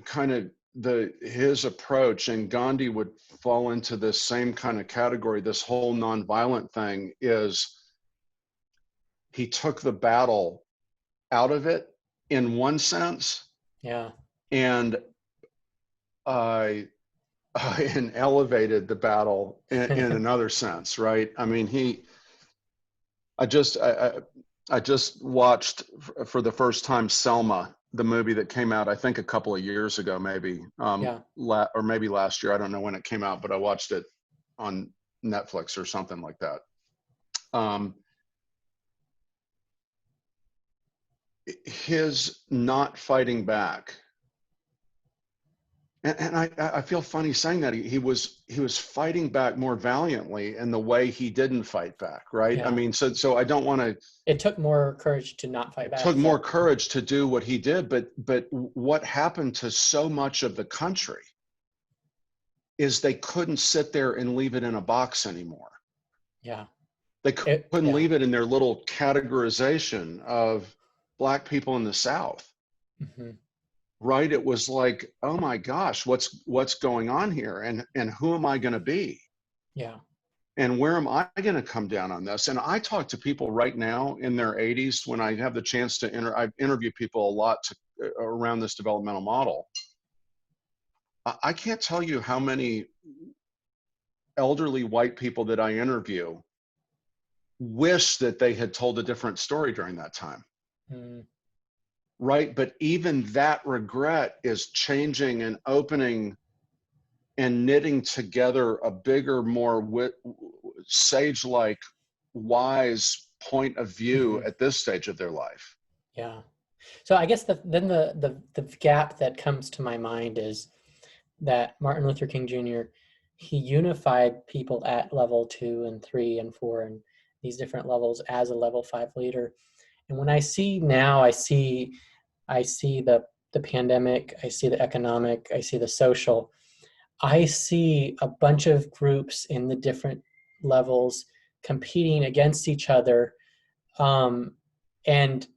kind of his approach, and Gandhi would fall into this same kind of category, this whole nonviolent thing, is he took the battle out of it in one sense. Yeah. And and elevated the battle in another sense, right? I mean, I just watched for the first time Selma the movie that came out, I think a couple of years ago, maybe, Yeah. or maybe last year. I don't know when it came out, but I watched it on Netflix or something like that. His not fighting back, and I feel funny saying that he was fighting back more valiantly in the way he didn't fight back, right? I Yeah. mean, so I don't want to. It took more courage to not fight It back. took more courage to do what he did, but what happened to so much of the country is they couldn't sit there and leave it in a box anymore. Yeah. They couldn't leave it in their little categorization of Black people in the South. Mm-hmm. Right? It was like, oh my gosh, what's going on here, and who am I going to be? Yeah. And where am I going to come down on this? And I talk to people right now in their 80s when I have the chance to I've interviewed people a lot around this developmental model. I can't tell you how many elderly white people that I interview wish that they had told a different story during that time. Mm. Right? But even that regret is changing and opening and knitting together a bigger, more sage-like, wise point of view Mm-hmm. at this stage of their life. Yeah. So I guess the gap that comes to my mind is that Martin Luther King Jr., he unified people at level 2 and 3 and 4 and these different levels as a level 5 leader. And when I see now, I see the pandemic, I see the economic, I see the social, I see a bunch of groups in the different levels competing against each other, um, and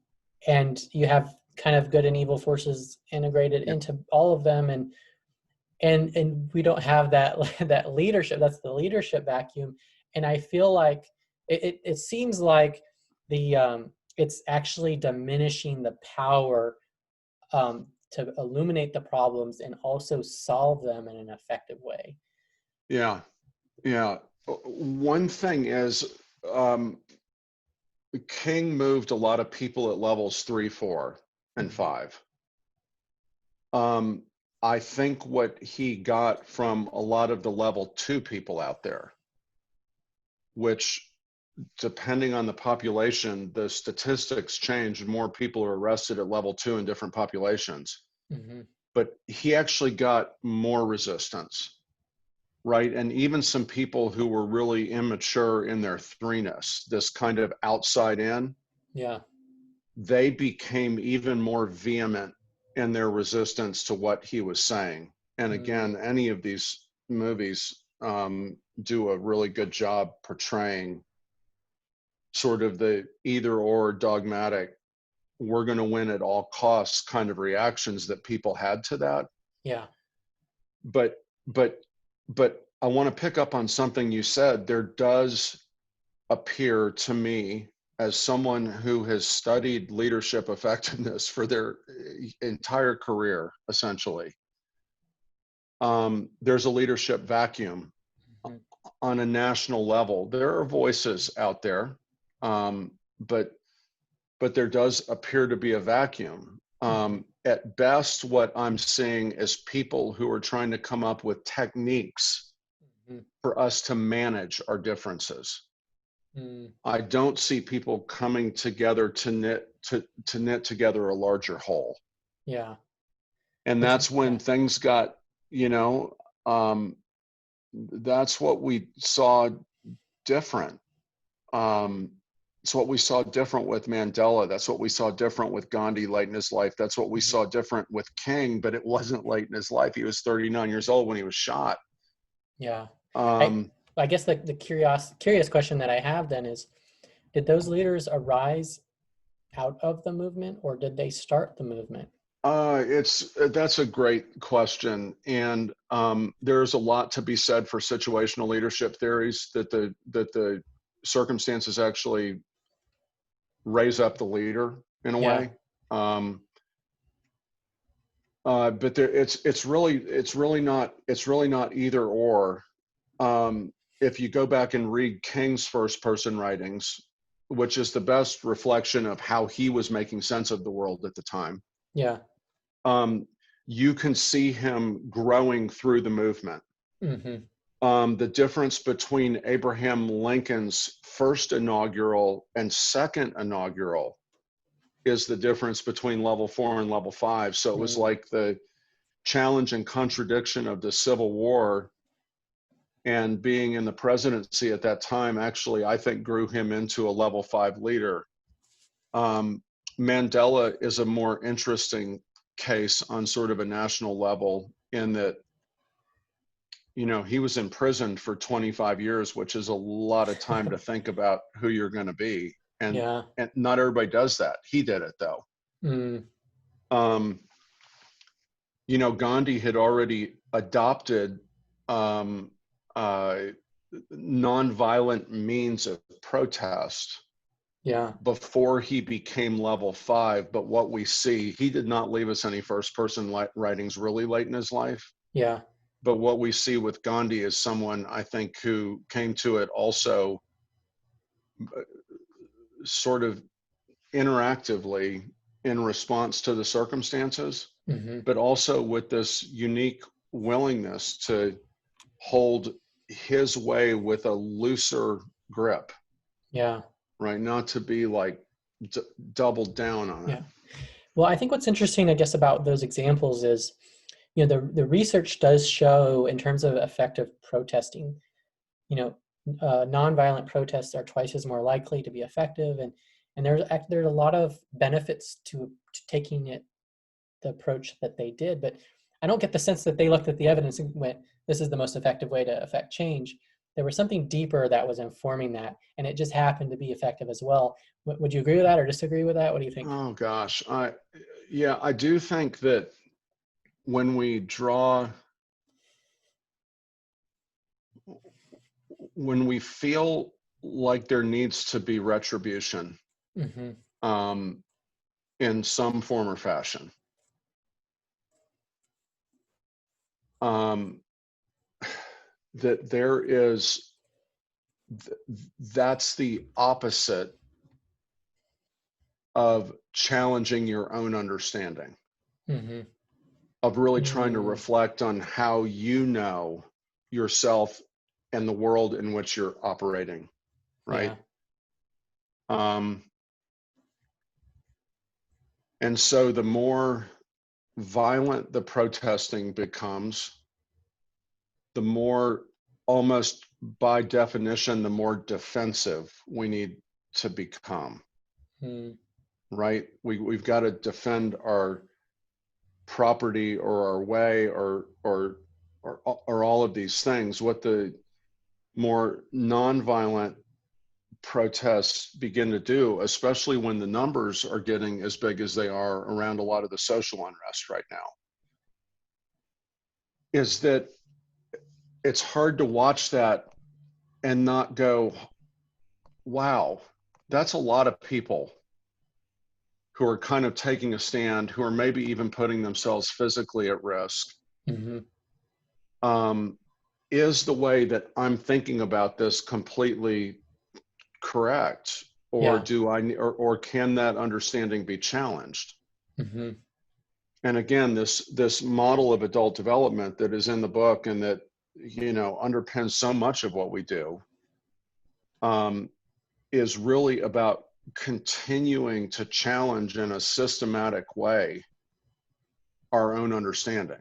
you have kind of good and evil forces integrated Yeah. into all of them, and we don't have that that leadership. That's the leadership vacuum, and I feel like it seems like it's actually diminishing the power to illuminate the problems and also solve them in an effective way. Yeah. Yeah. One thing is, King moved a lot of people at levels 3, 4, and 5. I think what he got from a lot of the level 2 people out there, which, depending on the population, the statistics change and more people are arrested at level 2 in different populations. Mm-hmm. But he actually got more resistance, right? And even some people who were really immature in their 3-ness, this kind of outside in, Yeah. they became even more vehement in their resistance to what he was saying. And again, any of these movies do a really good job portraying sort of the either or dogmatic, we're going to win at all costs kind of reactions that people had to that. Yeah. But I want to pick up on something you said. There does appear to me, as someone who has studied leadership effectiveness for their entire career, essentially, there's a leadership vacuum on a national level. There are voices out there, but there does appear to be a vacuum. At best, what I'm seeing is people who are trying to come up with techniques for us to manage our differences. I don't see people coming together to knit together a larger whole. Yeah. And that's when things got, that's what we saw different. It's what we saw different with Mandela. That's what we saw different with Gandhi late in his life. That's what we saw different with King, but it wasn't late in his life. He was 39 years old when he was shot. Yeah. I guess the curious question that I have then is, did those leaders arise out of the movement, or did they start the movement? That's a great question. And there's a lot to be said for situational leadership theories, that the circumstances actually raise up the leader in a way. But it's really not either or. If you go back and read King's first person writings, which is the best reflection of how he was making sense of the world at the time, Yeah. You can see him growing through the movement. The difference between Abraham Lincoln's first inaugural and second inaugural is the difference between level 4 and level 5. So it was like the challenge and contradiction of the Civil War and being in the presidency at that time, actually, I think grew him into a level 5 leader. Mandela is a more interesting case on sort of a national level in that, you know, he was imprisoned for 25 years, which is a lot of time to think about who you're going to be. And not everybody does that. He did it though. You know, Gandhi had already adopted nonviolent means of protest before he became level 5. But what we see, he did not leave us any first person writings really late in his life. But what we see with Gandhi is someone, I think, who came to it also sort of interactively in response to the circumstances, but also with this unique willingness to hold his way with a looser grip. Right. Not to be like doubled down on it. Well, I think what's interesting, I guess, about those examples is, you know, the research does show in terms of effective protesting, you know, nonviolent protests are twice as more likely to be effective. And there's a lot of benefits to taking it, the approach that they did. But I don't get the sense that they looked at the evidence and went, this is the most effective way to affect change. There was something deeper that was informing that, and it just happened to be effective as well. Would you agree with that or disagree with that? What do you think? Oh gosh, yeah, I do think that when we feel like there needs to be retribution in some form or fashion, that there is, that's the opposite of challenging your own understanding, of really trying to reflect on how you know yourself and the world in which you're operating, right? And so the more violent the protesting becomes, the more, almost by definition, the more defensive we need to become. Right? We've got to defend our property or our way or all of these things. What the more nonviolent protests begin to do, especially when the numbers are getting as big as they are around a lot of the social unrest right now, is that it's hard to watch that and not go, wow, that's a lot of people who are kind of taking a stand, who are maybe even putting themselves physically at risk. Is the way that I'm thinking about this completely correct? Or do or can that understanding be challenged? And again, this model of adult development that is in the book and that, you know, underpins so much of what we do, is really about continuing to challenge in a systematic way our own understanding.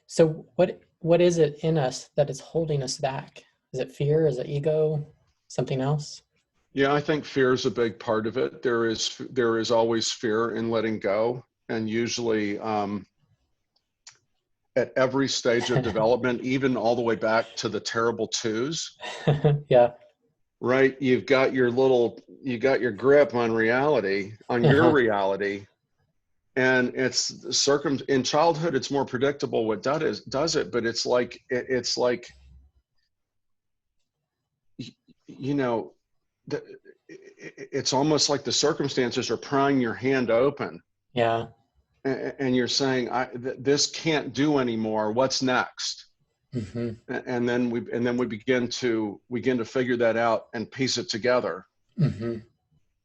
So what is it in us that is holding us back? Is it fear? Is it ego? Something else? Yeah, I think fear is a big part of it. There is always fear in letting go, and usually at every stage of development, even all the way back to the terrible twos. Right? You got your grip on reality, on your reality. And it's in childhood, it's more predictable what does it, but it's like, you know, it's almost like the circumstances are prying your hand open. And you're saying, this can't do anymore. What's next? And then we begin to figure that out and piece it together.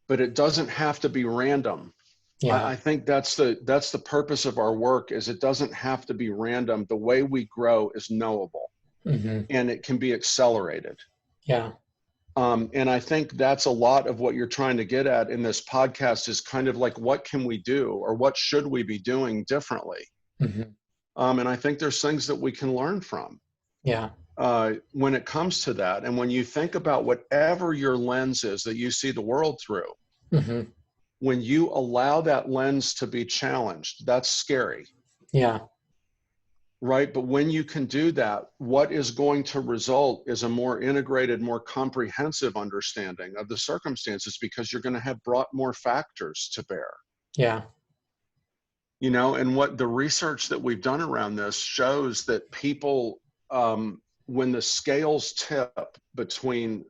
but it doesn't have to be random. Yeah. I think that's the purpose of our work, is it doesn't have to be random. The way we grow is knowable, and it can be accelerated. Yeah. And I think that's a lot of what you're trying to get at in this podcast, is kind of like, what can we do, or what should we be doing differently? And I think there's things that we can learn from. Yeah. When it comes to that. And when you think about whatever your lens is that you see the world through, when you allow that lens to be challenged, that's scary. Yeah. Right? But when you can do that, what is going to result is a more integrated, more comprehensive understanding of the circumstances, because you're going to have brought more factors to bear. Yeah. You know, and what the research that we've done around this shows that people, when the scales tip between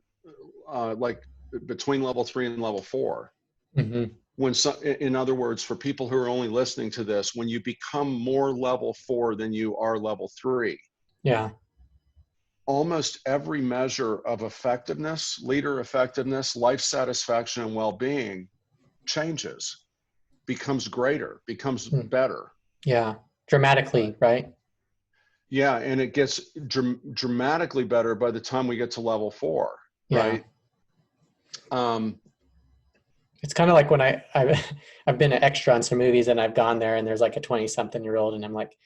between level 3 and level 4, in other words, for people who are only listening to this, when you become more level 4 than you are level 3, yeah, almost every measure of effectiveness, leader effectiveness, life satisfaction, and well-being changes, becomes greater, becomes better. Yeah, dramatically, right? Yeah, and it gets dramatically better by the time we get to level 4, right? It's kind of like when I've been an extra on some movies, and I've gone there and there's like a 20-something-year-old, and I'm like,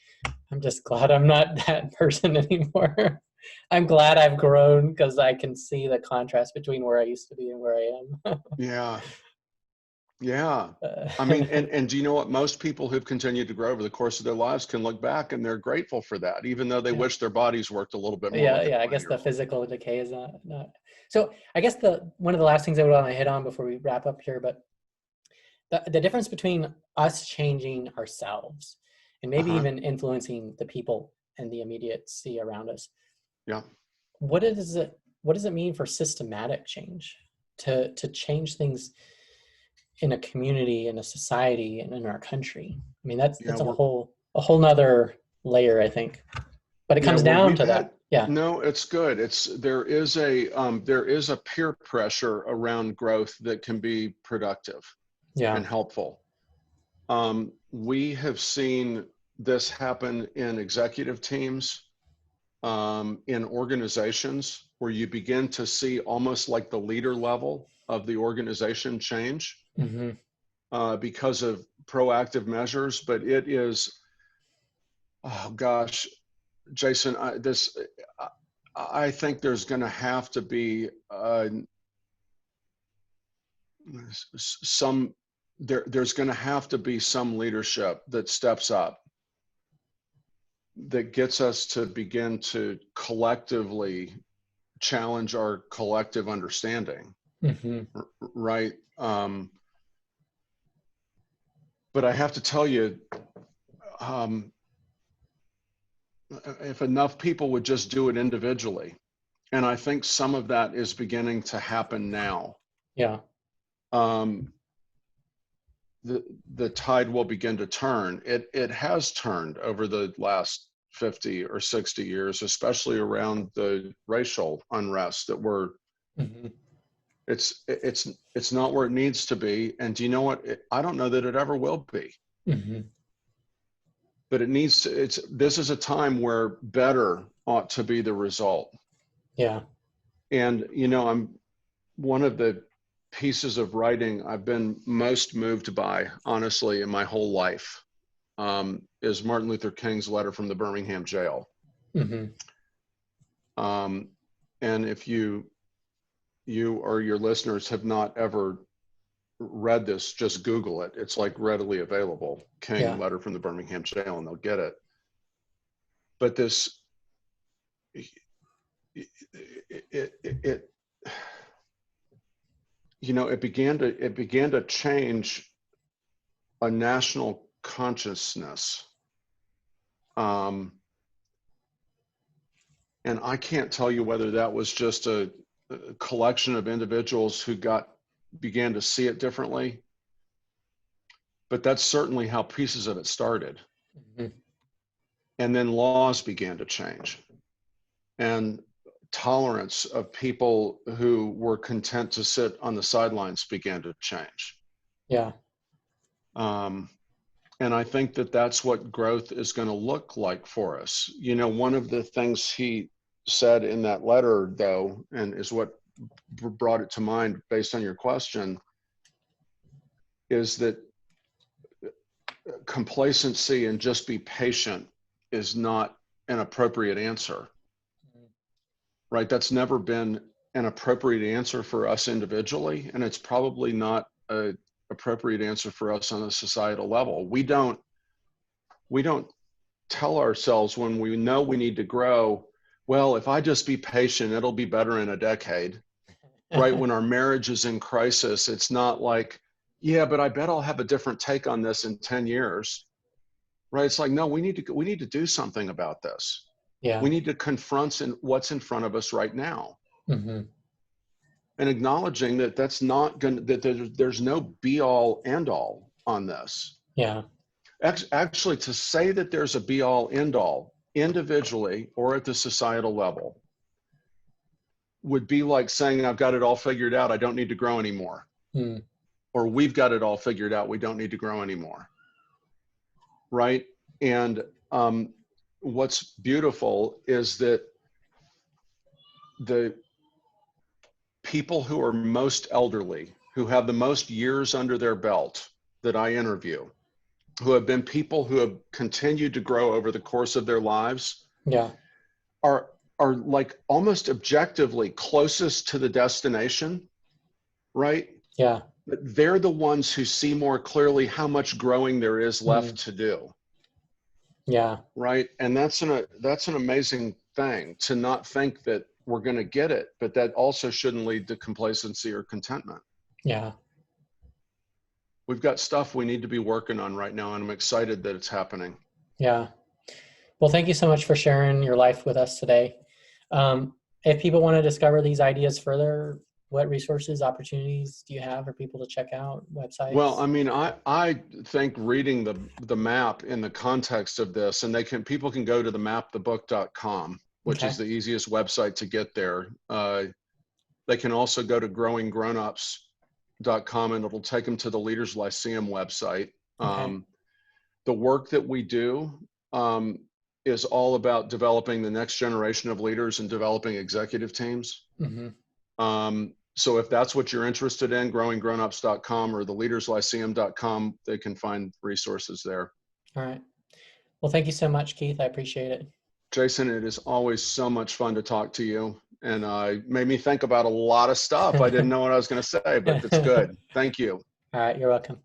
I'm just glad I'm not that person anymore. I'm glad I've grown, because I can see the contrast between where I used to be and where I am. Yeah. I mean, and do you know what? Most people who've continued to grow over the course of their lives can look back and they're grateful for that, even though they wish their bodies worked a little bit more. Yeah, I guess the physical decay is not. So I guess one of the last things I would want to hit on before we wrap up here, but the difference between us changing ourselves and maybe even influencing the people and the immediacy around us. Yeah. What does it mean for systematic change, to change things in a community, in a society, and in our country? I mean, that's a whole nother layer, I think. But it comes down to that. Yeah. No, it's good. There is a peer pressure around growth that can be productive and helpful. We have seen this happen in executive teams, in organizations, where you begin to see almost like the leader level of the organization change because of proactive measures. But it is, oh gosh, Jason, I think there's going to have to be there's going to have to be some leadership that steps up, that gets us to begin to collectively challenge our collective understanding, right? But I have to tell you, if enough people would just do it individually, and I think some of that is beginning to happen now. Yeah. The tide will begin to turn. It has turned over the last 50 or 60 years, especially around the racial unrest that we're. It's not where it needs to be, and do you know what? I don't know that it ever will be. But it needs to. This is a time where better ought to be the result. Yeah. And I'm one of the pieces of writing I've been most moved by, honestly, in my whole life, is Martin Luther King's letter from the Birmingham jail. And if you or your listeners have not ever read this, just Google it. It's like readily available. King letter from the Birmingham jail, and they'll get it. But this, it began to change a national consciousness. And I can't tell you whether that was just a collection of individuals who began to see it differently, but that's certainly how pieces of it started. And then laws began to change, and tolerance of people who were content to sit on the sidelines began to change. Yeah. And I think that that's what growth is going to look like for us. You know, one of the things he said in that letter, though, and is what brought it to mind based on your question, is that complacency and just be patient is not an appropriate answer, right? That's never been an appropriate answer for us individually, and it's probably not an appropriate answer for us on a societal level. We don't tell ourselves when we know we need to grow, well, if I just be patient, it'll be better in a decade, right? When our marriage is in crisis, it's not like, yeah, but I bet I'll have a different take on this in 10 years, right? It's like, no, we need to do something about this. Yeah. We need to confront what's in front of us right now. Mm-hmm. And acknowledging that that's not going to, that there's no be all end all on this. Yeah. Actually, to say that there's a be all end all individually or at the societal level would be like saying, I've got it all figured out, I don't need to grow anymore. Mm. Or we've got it all figured out, we don't need to grow anymore. Right? And what's beautiful is that the people who are most elderly, who have the most years under their belt that I interview, who have been people who have continued to grow over the course of their lives, yeah, are like almost objectively closest to the destination, right? Yeah. But they're the ones who see more clearly how much growing there is left to do. Yeah. Right. And that's an amazing thing, to not think that we're going to get it, but that also shouldn't lead to complacency or contentment. Yeah. We've got stuff we need to be working on right now, and I'm excited that it's happening. Yeah. Well, thank you so much for sharing your life with us today. If people want to discover these ideas further, what resources, opportunities do you have for people to check out, websites? Well, I mean, I think reading the map in the context of this, and people can go to themapthebook.com, which is the easiest website to get there. They can also go to growinggrownups.com, and it'll take them to the Leaders Lyceum website. The work that we do is all about developing the next generation of leaders and developing executive teams. So if that's what you're interested in, growinggrownups.com or the leaderslyceum.com, they can find resources there. All right. Well, thank you so much, Keith. I appreciate it. Jason, it is always so much fun to talk to you, and made me think about a lot of stuff. I didn't know what I was going to say, but it's good. Thank you. All right. You're welcome.